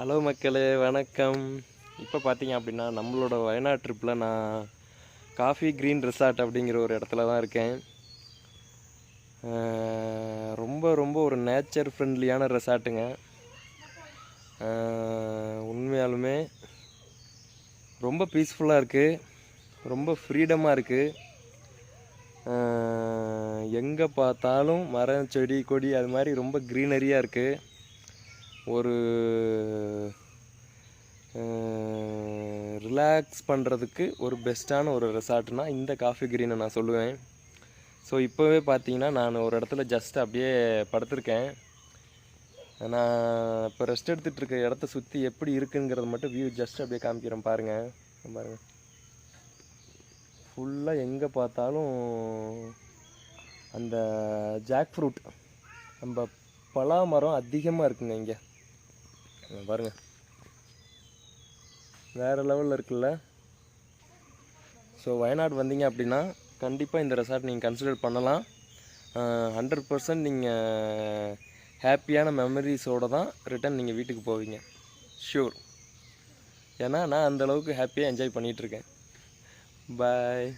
Hello மக்களே, வணக்கம். இப்போ பார்த்தீங்க அப்படின்னா நம்மளோட வயநாடு ட்ரிப்பில் நான் காஃபி க்ரீன் ரிசார்ட் அப்படிங்கிற ஒரு இடத்துல தான் இருக்கேன். ரொம்ப ரொம்ப ஒரு நேச்சர் ஃப்ரெண்ட்லியான ரெசார்ட்டுங்க. உண்மையாலுமே ரொம்ப பீஸ்ஃபுல்லாக இருக்குது, ரொம்ப ஃப்ரீடமாக இருக்குது. எங்கே பார்த்தாலும் மரம் செடி கொடி அது மாதிரி ரொம்ப க்ரீனரியாக இருக்குது. ஒரு ரிலாக்ஸ் பண்ணுறதுக்கு ஒரு பெஸ்ட்டான ஒரு ரெசார்ட்னா இந்த காஃபி க்ரீனை நான் சொல்லுவேன். ஸோ இப்போவே பார்த்தீங்கன்னா நான் ஒரு இடத்துல ஜஸ்ட் அப்படியே படுத்திருக்கேன். நான் இப்போ ரெஸ்ட் எடுத்துகிட்டு இருக்க இடத்த சுற்றி எப்படி இருக்குங்கிறது மட்டும் வியூ ஜஸ்ட் அப்படியே காமிக்கிறேன் பாருங்கள். ஃபுல்லாக எங்கே பார்த்தாலும் அந்த ஜாக் ஃப்ரூட், நம்ம பலா மரம் அதிகமாக இருக்குங்க இங்கே பாருங்கள். வேறு லெவலில் இருக்குல்ல. ஸோ வயநாடு வந்தீங்க அப்படின்னா கண்டிப்பாக இந்த ரெசார்ட் நீங்கள் கன்சிடர் பண்ணலாம். 100% நீங்கள் ஹாப்பியான மெமரிஸோடு தான் ரிட்டன் நீங்கள் வீட்டுக்கு போவீங்க, ஷூர். ஏன்னா நான் அந்தளவுக்கு ஹாப்பியாக என்ஜாய் பண்ணிகிட்ருக்கேன். பாய்.